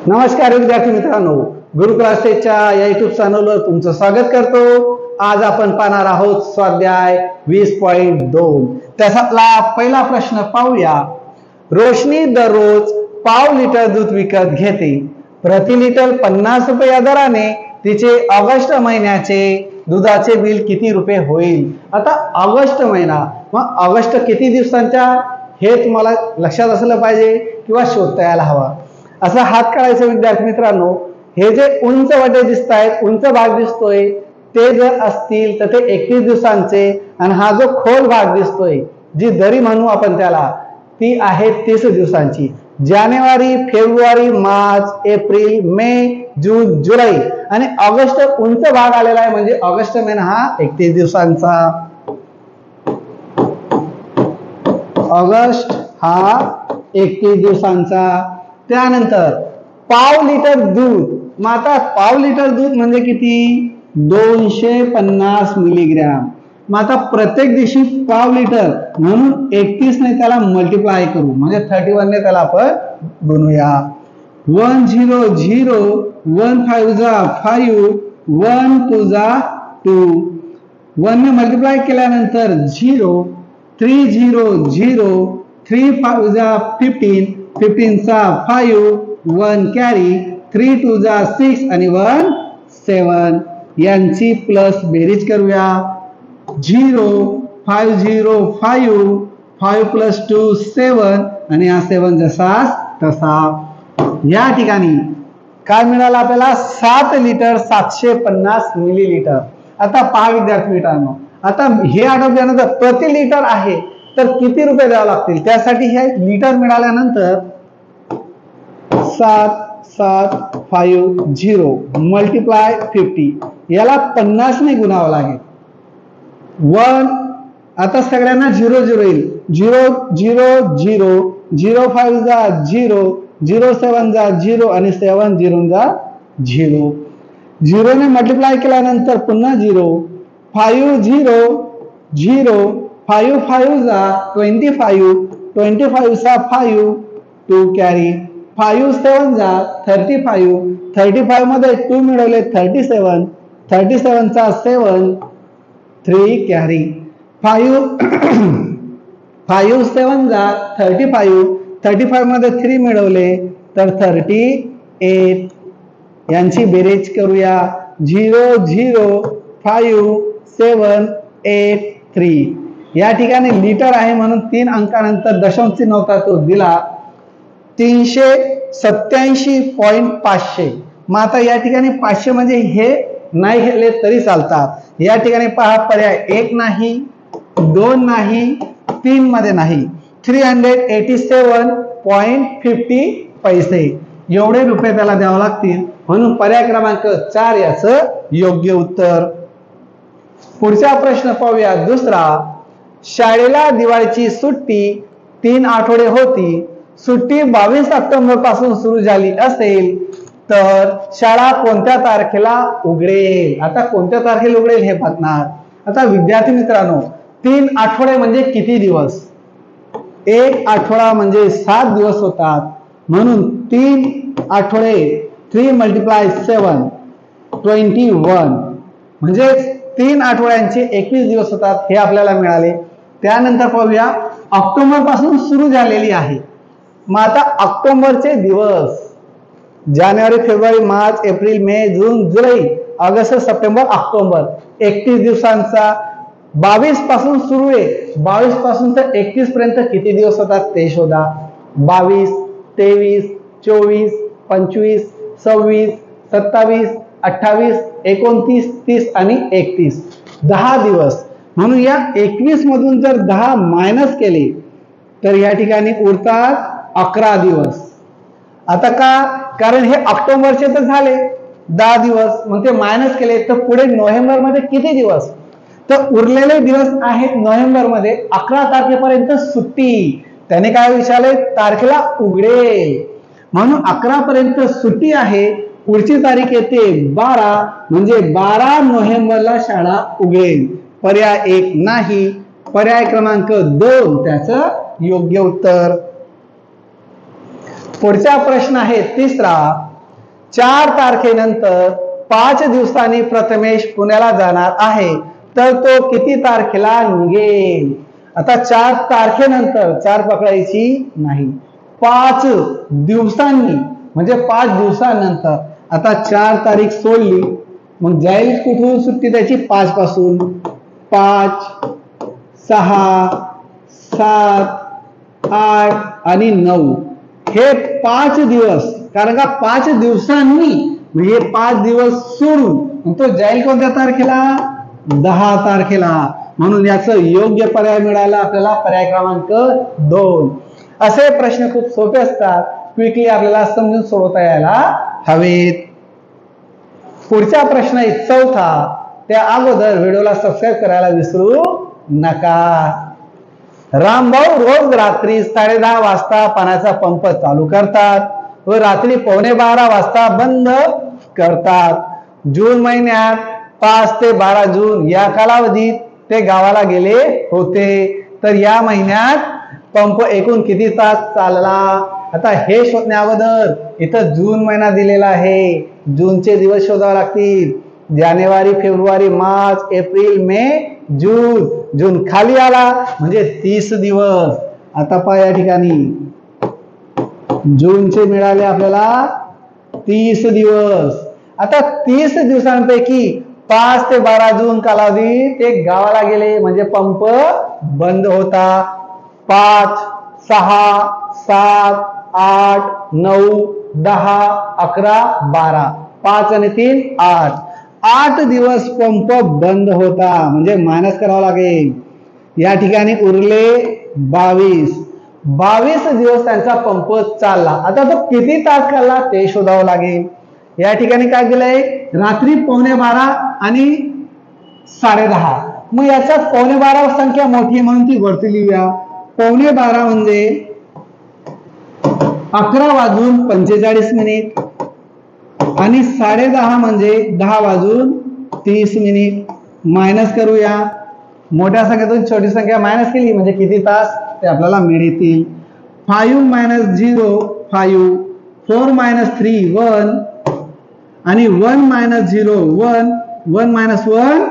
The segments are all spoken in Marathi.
नमस्कार विद्यार्थी मित्रांनो, गुरु क्लासेसच्या या युट्यूब चॅनलवर तुमचं स्वागत करतो। आज आपण पाहणार आहोत स्वाध्याय 20.2 त्याच्यातला पहिला प्रश्न पाहूया। रोशनी दररोज पाव लिटर दूध विकत घेते, प्रति लिटर 50 रुपये या दराने तिचे ऑगस्ट महिन्याचे दुधाचे बिल किती रुपये होईल। आता ऑगस्ट महिना, मग ऑगस्ट किती दिवसांचा हे तुम्हाला लक्षात असलं पाहिजे किंवा शोधता यायला हवा। असा हात काढायचा विद्यार्थी मित्रांनो, हे जे उंच वाटे दिसत आहेत, उंच भाग दिसतोय ते जर असतील तर ते 21 दिवसांचे, आणि हा जो खोल भाग दिसतोय जी दरी म्हणू आपण त्याला, ती आहे 30 दिवसांची। जानेवारी, फेब्रुवारी, मार्च, एप्रिल, मे, जून, जुलै आणि ऑगस्ट उंच भाग आलेला आहे, म्हणजे ऑगस्ट महिना हा 31 दिवसांचा। ऑगस्ट हा 31 दिवसांचा। त्यानंतर पाव लिटर दूध, मग आता पाव लिटर दूध म्हणजे किती, 250 मिलीग्रॅम। मग आता प्रत्येक दिवशी पाव लिटर म्हणून 31 ने त्याला मल्टिप्लाय करू, म्हणजे 31 ने त्याला आपण गुणूया। 1 0 0 1 5 जा 5 1 2 जा 2, 1 ने मल्टिप्लाय केल्यानंतर 0 3 0 0 3 5 जा 15 15 चा 5 1 कॅरी 3 2 जा 6 आणि 1 7, यांची प्लस बेरीज करूया। 0 5 0 5 5 प्लस 2 7 आणि हा 7 जसा तसा। या ठिकाणी काय मिळालं आपल्याला, 7 लिटर 750 मिलीलिटर। आता पहा विद्यार्थी मित्रांनो, आता हे आठवल्यानंतर प्रति लिटर आहे तर किती रुपये द्यावे लागतील, त्यासाठी हे लिटर मिळाल्यानंतर 7750 मल्टिप्लाय 50, याला 50 ने गुणावं लागेल। 1 आता सगळ्यांना 0 0 येईल, 0 0 0 0 5 जा 0 0 7 जा 0 आणि 7 0 जा 0, 0 ने मल्टिप्लाय केल्यानंतर पुन्हा 0 5 0 0 5 5 जा 25 25 चा 5 2 कॅरी 5 7 जा 35 35 मध्ये 2 मिळवले 37 37 चा 7 3 कॅरी 5 5 7 जा 35 35 मध्ये 3 मिळवले तर 38, यांची बेरीज करूया। 0 0 5 7 8 3, या ठिकाणी लिटर आहे म्हणून 3 अंकानंतर दशांश चिन्ह होता तो दिला, 387.500। मग आता या ठिकाणी 500 म्हणजे हे नाही घेतले तरी चालतात। या ठिकाणी पहा, पर्याय 1 नाही, 2 नाही, 3 मध्ये नाही, 387.50 पैसे एवढे रुपये त्याला द्यावे लागतील, म्हणून पर्याय क्रमांक 4 याचं योग्य उत्तर। पुढचा प्रश्न पाहूया दुसरा। शाळेला दिवाळीची सुट्टी 3 आठवडे होती, सुट्टी 22 ऑक्टोबर पासून सुरू झाली असेल तर शाळा कोणत्या तारखेला उघडेल। आता कोणत्या तारखेला उघडेल हे बघणार। आता विद्यार्थी मित्रांनो, 3 आठवडे म्हणजे किती दिवस, एक आठवडा म्हणजे 7 दिवस होतात, म्हणून 3 आठवडे 3 मल्टिप्लाय 7 21, म्हणजे 3 आठवड्यांचे 21 दिवस होतात, हे आपल्याला मिळाले। त्यानंतर पाहूया, ऑक्टोबर पासून सुरू झालेली आहे, मग आता ऑक्टोबरचे दिवस जानेवारी, फेब्रुवारी, मार्च, एप्रिल, मे, जून, जुलै, ऑगस्ट, सप्टेंबर, ऑक्टोबर 31 दिवसांचा। 22 पासून सुरू आहे, 22 पासून तर 31 पर्यंत किती दिवस होतात ते शोधा। 22 23 24 25 26 27 28 29 30 आणि 31, 10 दिवस, म्हणून या 21 मधून जर 10 मायनस केले तर या ठिकाणी उरतात 11 दिवस। आता का, कारण हे ऑक्टोबरचे तर झाले 10 दिवस, मग ते मायनस केले तर पुढे नोव्हेंबर मध्ये किती दिवस, तर उरलेले दिवस आहेत नोव्हेंबर मध्ये 11 तारखेपर्यंत सुट्टी। त्याने काय विचारले, तारखेला उघडेल, म्हणून 11 पर्यंत सुट्टी आहे, पुढची तारीख येते 12, म्हणजे 12 नोव्हेंबरला शाळा उघडेल। पर्याय 1 नाही, पर्याय क्रमांक 2 त्याचं योग्य उत्तर। पुढचा प्रश्न आहे तिसरा। 4 तारखेनंतर 5 दिवसांनी प्रथमेश पुण्याला जाणार आहे, तर तो किती तारखेला निघेल? आता 4 तारखेनंतर 4 पकडायची नाही, 5 दिवसांनी म्हणजे 5 दिवसानंतर. आता 4 तारीख सोडली, मग जाईल कुठून सुट्टी त्याची? 5 पासून. 5, 6, 7, 8 आणि 9 हे 5 दिवस. कारण का 5 दिवसांनी म्हणजे 5 दिवस सोडून तो जाईल कोणत्या तारखेला? 10 तारखेला. म्हणून याचं योग्य पर्याय मिळाला आपल्याला, पर्याय क्रमांक 2. असे प्रश्न खूप सोपे असतात, क्विकली आपल्याला समजून सोडवता यायला हवेत. पुढचा प्रश्न आहे 4था. त्या अगोदर व्हिडिओला सबस्क्राईब करायला विसरू नका. रामभाऊ रोज रात्री 10:30 वाजता पाण्याचा पंप चालू करतात व रात्री 11:15 वाजता बंद करतात. जून महिन्यात 5 ते 12 जून या कालावधीत ते गावाला गेले होते, तर या महिन्यात पंप एकूण किती तास चालला? आता हे शोधण्या अगोदर इथं जून महिना दिलेला आहे, जूनचे दिवस शोधावे लागतील. जानेवारी, फेब्रुवारी, मार्च, एप्रिल, मे, जून. जून खाली आला म्हणजे 30 दिवस. आता पहा या ठिकाणी जूनचे मिळाले आपल्याला 30 दिवस. आता 30 दिवसांपैकी 5 ते 12 जून कालावधी ते गावाला गेले म्हणजे पंप बंद होता. 5, 6, 7, 8, 9, 10, 11, 12. 5 आणि 3 8. 8 दिवस पंप बंद होता म्हणजे मायनस करावं लागेल. या ठिकाणी उरले 22. 22 दिवस त्यांचा पंप चालला. आता तो किती तास चालला ते शोधावं लागेल. या ठिकाणी काय केलंय? रात्री 11:15 आणि 10:30. मग याच्यात 11:15 संख्या मोठी म्हणून ती वरती लिहूया. 11:15 म्हणजे 11:45 आणि 10:30 म्हणजे 10:30. मायनस करूया. मोठ्या संख्येतून छोटी संख्या मायनस केली म्हणजे किती तास ते आपल्याला मिळतील. 5 - 0 5, 4 - 3 1 आणि 1 - 0 1, 1 - 1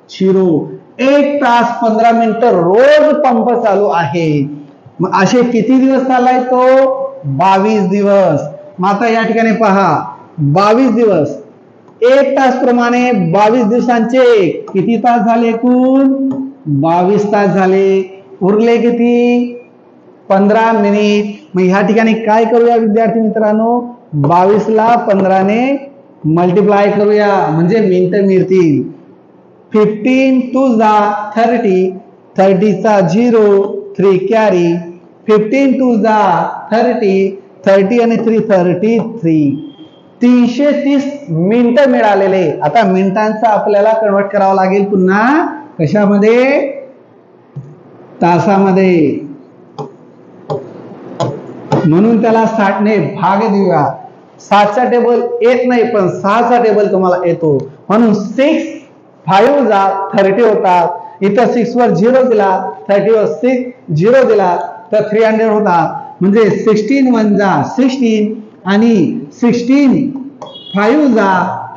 0. 1 तास 15 मिनिटं रोज पंप चालू आहे. मग असे किती दिवस चाललाय तो? 22 दिवस. मग आता या ठिकाणी पहा 22 दिवस 1 तास प्रमाणे 22 दिवसांचे किती तास झाले? एकूण 22 तास झाले. उरले किती? 15 मिनिट. मग ह्या ठिकाणी काय करूया विद्यार्थी मित्रांनो? 22 ला 15 ने मल्टिप्लाय करूया म्हणजे मिनिटं मिळतील. 15 2 30, 30 चा 0 3 कॅरी. 15 2 30, 30 आणि 3 33. 330 मिनिटं मिळालेले. आता मिनिटांचा आपल्याला कन्वर्ट करावं लागेल पुन्हा कशामध्ये? तासामध्ये. म्हणून त्याला 60 ने भाग देऊया. 7चा टेबल येत नाही पण 6चा टेबल तुम्हाला येतो. म्हणून 6 5 30 होतात. इथं 6 वर 0 दिला, 30 वर 6 0 दिला तर 300 होतात. म्हणजे 16 1 16 आणि 16 5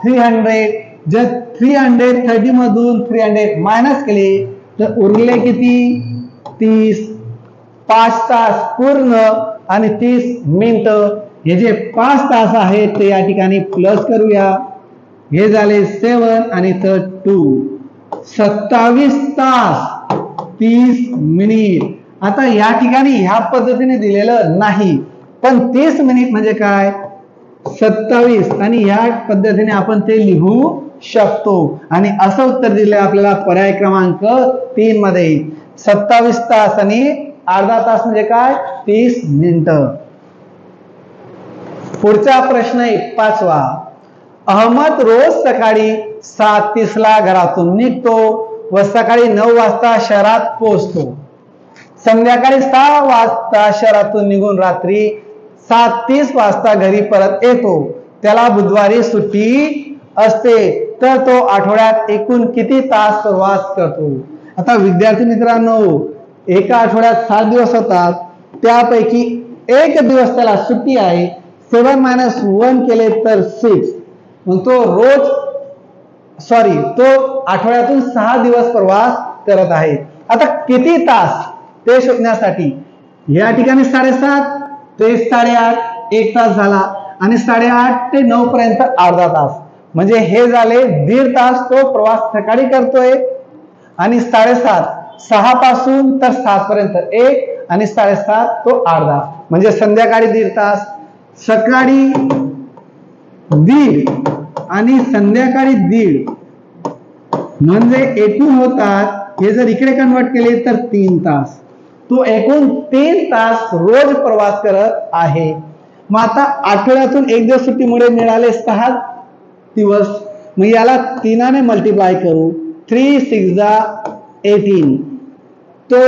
300. जर 300 30 मधून 300 मायनस केले तर उरले किती? 30. 5 तास पूर्ण आणि 30 मिनिटं. हे जे 5 तास आहेत ते या ठिकाणी प्लस करूया. हे झाले 7 आणि 2 27 तास 30 मिनिट. आता या ठिकाणी ह्या पद्धतीने दिलेलं नाही पण 30 मिनिट म्हणजे काय? 27 आणि ह्या पद्धतीने आपण ते लिहू शकतो. आणि असं उत्तर दिलं आपल्याला पर्याय क्रमांक 3 मध्ये. 27 तास आणि अर्धा तास म्हणजे काय? 30 मिनिटं. पुढचा प्रश्न आहे 5वा. अहमद रोज सकाळी 7:30 ला घरातून निघतो व सकाळी 9 वाजता शहरात पोहोचतो. संध्याकाळी 6 वाजता शहरातून निघून रात्री 7:30 वाजता घरी परत येतो. त्याला बुधवारी सुट्टी असते तर तो आठवड्यात एकूण किती तास प्रवास करतो? आता विद्यार्थी मित्रांनो, एका आठवड्यात 7 दिवस होतात, त्यापैकी एक दिवस त्याला सुट्टी आहे. 7 मायनस 1 केले तर 6. मग तो आठवड्यातून 6 दिवस प्रवास करत आहे. आता किती तास ते शोधण्यासाठी या ठिकाणी 7.5 ते 8.5 1 तास झाला आणि 8.5 ते 9 पर्यंत अर्धा तास, म्हणजे हे झाले 1.5 तास तो प्रवास सकाळी करतोय. आणि 7.5 6 पासून तर 7 पर्यंत 1 आणि 7.5 तो अर्धा, म्हणजे संध्याकाळी 1.5 तास. सकाळी 1.5 आणि संध्याकाळी 1.5 म्हणजे एकूण होतात, हे जर इकडे कन्वर्ट केले तर 3 तास. तो एकूण 3 तास रोज प्रवास करत आहे. मग आता आठवड्यातून एक दिवस सुट्टीमुळे मिळाले 6 दिवस. मग याला 3 ने मल्टिप्लाय करू. 3 6 18. तो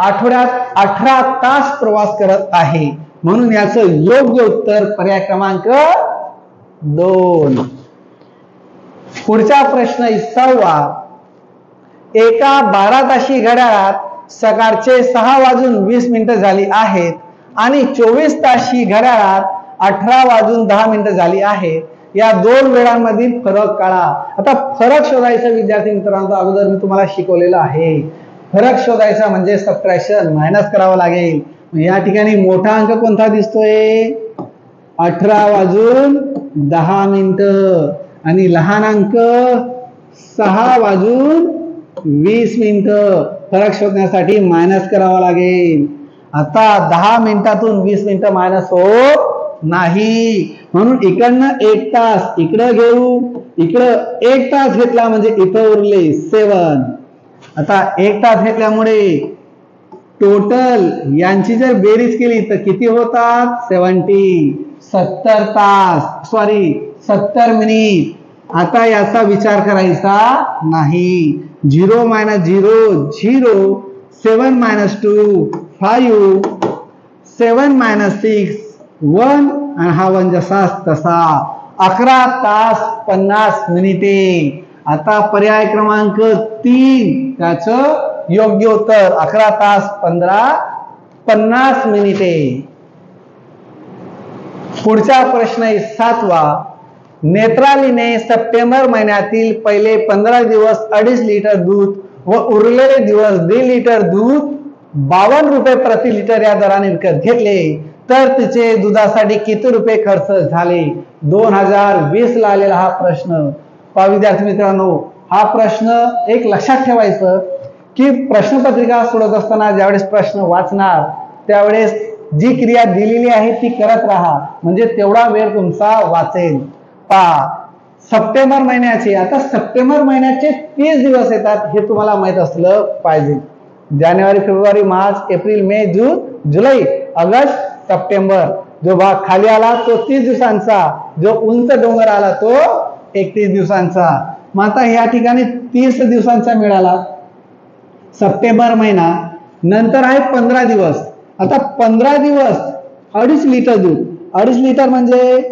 आठवड्यात 18 तास प्रवास करत आहे. म्हणून याचं योग्य उत्तर पर्याय क्रमांक 2. पुढचा प्रश्न 20वा. एका 12 ताशी घड्याळात सकाळचे 6:20 झाली आहेत आणि 24 ताशी घड्याळात 18:10 झाली आहेत. या दोन वेळांमधील फरक काढा. आता फरक शोधायचा विद्यार्थी मित्रांनो, अगोदर मी तुम्हाला शिकवलेलं आहे. फरक शोधायचा म्हणजे सबट्रॅक्शन, मायनस करावं लागेल. या ठिकाणी मोठा अंक कोणता दिसतोय? 18:10 आणि लहान अंक 6:20. फरक शोधण्यासाठी मायनस करावा लागेल. आता 10 मिनिटातून 20 मिनिटं मायनस होत नाही, म्हणून इकडनं 1 तास इकडं घेऊ. इकडं 1 तास घेतला म्हणजे इथं उरले 7. आता 1 तास घेतल्यामुळे टोटल यांची जर बेरीज केली तर किती होतात? 70 तास, 70 मिनिट. आता याचा विचार करायचा नाही. 0 - 0 0, 7 - 2 5, 7 - 6 1 आणि हा 1 जसाच तसा 11 तास 50 मिनिटे. आता पर्याय क्रमांक 3 त्याचं योग्य उत्तर 11 तास 50 मिनिटे. पुढचा प्रश्न 7वा. नेत्रालीने सप्टेंबर महिन्यातील पहिले 15 दिवस 2.5 लिटर दूध व उरलेले दिवस 1.5 लिटर दूध 52 रुपये प्रति लिटर या दराने विकत घेतले, तर तिचे दुधासाठी किती रुपये खर्च झाले? 2020 ला आलेला हा प्रश्न. पहा विद्यार्थी मित्रांनो, हा प्रश्न एक लक्षात ठेवायचं की प्रश्नपत्रिका सोडत असताना ज्यावेळेस प्रश्न वाचणार त्यावेळेस जी क्रिया दिलेली आहे ती करत राहा, म्हणजे तेवढा वेळ तुमचा वाचेल. पहा सप्टेंबर महिन्याचे, आता सप्टेंबर महिन्याचे 30 दिवस येतात हे तुम्हाला माहित असलं पाहिजे. जानेवारी, फेब्रुवारी, मार्च, एप्रिल, मे, जून, जुलै, ऑगस्ट, सप्टेंबर. जो भाग खाली आला तो 30 दिवसांचा, जो उंच डोंगर आला तो 31 दिवसांचा. मग आता या ठिकाणी 30 दिवसांचा मिळाला सप्टेंबर महिना. नंतर आहे 15 दिवस. आता 15 दिवस 2.5 लिटर दूध, 2.5 लिटर म्हणजे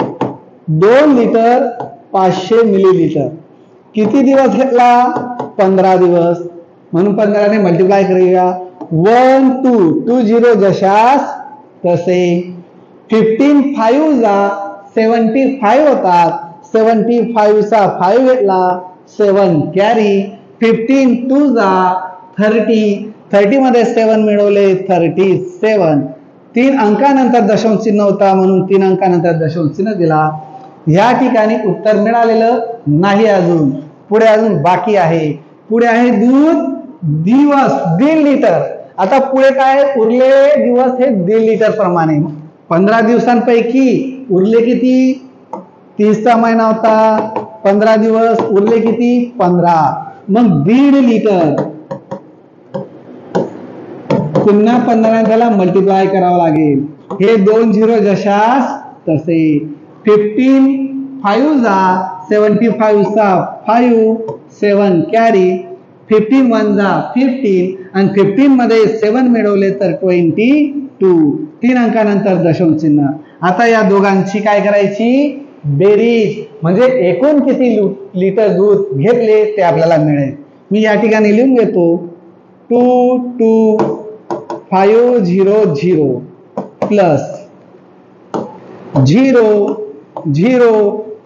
2 लिटर 500 मिलीलिटर. किती दिवस घेतला? 15 दिवस. म्हणून 15 ने मल्टिप्लाय करूया. 1 2 2 0 जशास तसे. 15 5 75 होतात. 75 चा 5 घेतला, 7 कॅरी. 15 2 30 मध्ये 7 मिळवले 37. 3 अंकानंतर दशांश चिन्ह होता म्हणून 3 अंकानंतर दशांश चिन्ह दिला. या ठिकाणी उत्तर मिळालेलं नाही. अजून पुढे अजून बाकी आहे. पुढे आहे दूध दिवस 1.5 लिटर. आता पुढे काय? उरलेले दिवस हे 1.5 लिटर प्रमाणे. 15 दिवसांपैकी उरले किती? 30 चा महिना होता, 15 दिवस उरले किती? 15. मग 1.5 लिटर पुन्हा 15 त्याला मल्टिप्लाय करावं लागेल. हे 2 0 जशास तसे. 15 5 75 चा 5 7 कॅरी. 15 1 15 आणि 15 मध्ये 7 मिळवले तर 22. 3 अंकानंतर दशांश चिन्ह. आता या दोघांची काय करायची? बेरीज, म्हणजे एकूण किती लिटर दूध घेतले ते आपल्याला मिळेल. मी या ठिकाणी लिहून घेतो. 22500 प्लस 0 0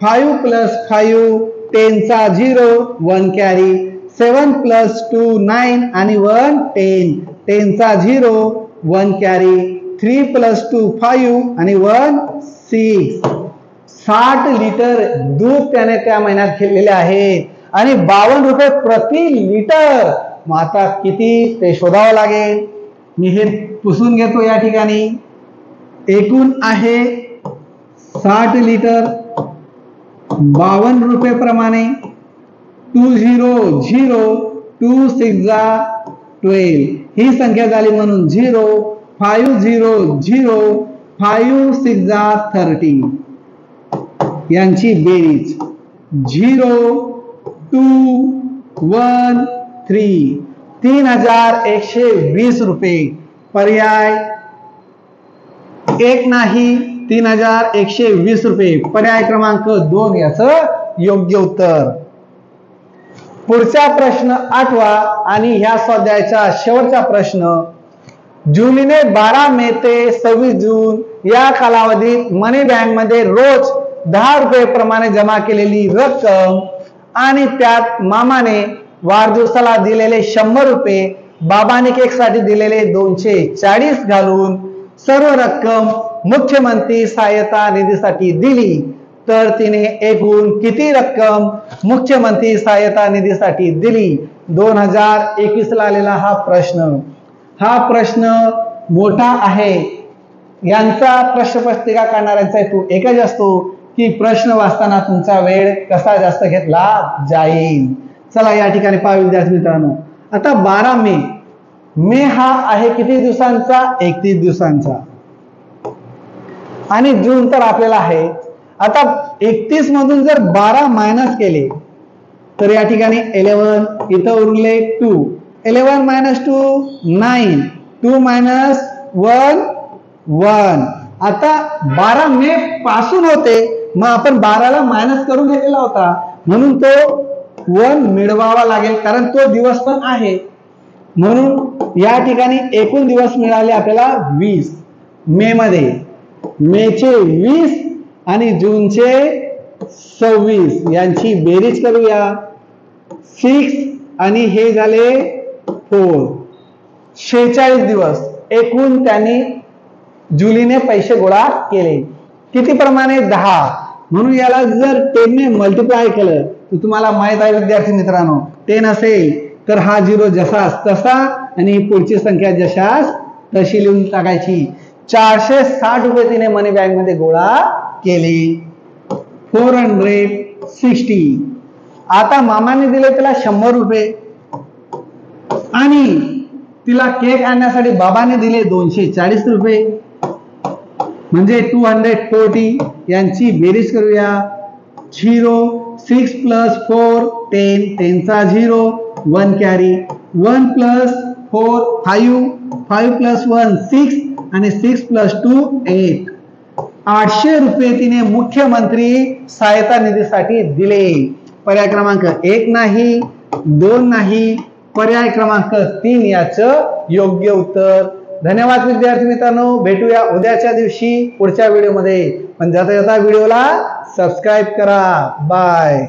5 प्लस 5 10 चा 0 1 कॅरी 7 प्लस 2 9 आणि 1 10 10 चा 0 1 कॅरी 3 प्लस 2 5 आणि 1 6 60 लिटर दूध त्याने त्या महिन्यात घेतलेले आहेत आणि 52 रुपये प्रति लिटर. मग आता किती ते शोधावं लागेल. मी हे पुसून घेतो या ठिकाणी. एकूण आहे 60 लिटर 52 रुपये प्रमाणे 200 2 6 12 ही संख्या झाली म्हणून 0 500 5 6 30 यांची बेरीज 0 2 1 3 3120 रुपये. पर्याय एक नाही 3120 रुपये. पर्याय क्रमांक 2 याचं योग्य उत्तर. पुढचा प्रश्न 8वा आणि ह्या स्वाध्यायाचा शेवटचा प्रश्न. जुलीने 12 मे ते 26 जून या कालावधीत मनी बँक मध्ये रोज 10 रुपये प्रमाणे जमा केलेली रक्कम आणि त्यात मामाने वाढदिवसाला दिलेले 100 रुपये, बाबाने केक साठी दिलेले 240 घालून सर्व रक्कम मुख्यमंत्री सहायता निधीसाठी दिली, तर तिने एकूण किती रक्कम मुख्यमंत्री सहायता निधीसाठी दिली. 2021 ला आलेला हा प्रश्न मोठा आहे. यांचा प्रश्नपत्रिका काढणाऱ्यांचा हेतू एकच असतो की प्रश्न वाचताना तुमचा वेळ कसा जास्त घेतला जाईल. चला या ठिकाणी पहा विद्यार्थी मित्रांनो. आता 12 मे हा आहे किती दिवसांचा. 31 दिवसांचा. आणि जून तर आपल्याला आहे. आता 31 मधून जर 12 मायनस केले तर या ठिकाणी 11 इथं उरले 2 11 मायनस 2 9 2 मायनस 1 1. आता 12 मे पासून होते मग आपण 12 मायनस करून घेतलेला होता म्हणून तो 1 मिळवावा लागेल कारण तो दिवस पण आहे. म्हणून या ठिकाणी एकूण दिवस मिळाले आपल्याला 20 मे मध्ये. मेचे 20 आणि जूनचे 26 यांची बेरीज करूया. 6 आणि हे झाले 4 46 दिवस एकूण त्यांनी जुलीने पैसे गोळा केले. किती प्रमाणे 10. म्हणून याला जर 10 ने मल्टिप्लाय केलं तर तुम्हाला माहित आहे विद्यार्थी मित्रांनो 10 असेल तर हा 0 जसाच तसा आणि पुढची संख्या जशास तशी लिहून टाकायची. 460 रुपये तिने मनी बँक मध्ये गोळा केले. 460. आता मामाने दिले त्याला 100 रुपये आणि तिला केक आणण्यासाठी बाबाने दिले 240 रुपये म्हणजे 240 यांची बेरीज करूया. 0 6 प्लस 4 10 10 चा 0 1 कॅरी 1 प्लस 4 5 5 प्लस 1 6 आणि 6 प्लस 2 8. 800 रुपये तिने मुख्यमंत्री सहायता निधीसाठी दिले. पर्याय क्रमांक 1 नाही 2 नाही. पर्याय क्रमांक 3 याचं योग्य उत्तर. धन्यवाद विद्यार्थी मित्रांनो. भेटूया उद्याच्या दिवशी पुढच्या व्हिडिओमध्ये. पण जाता जाता व्हिडिओला सबस्क्राईब करा. बाय.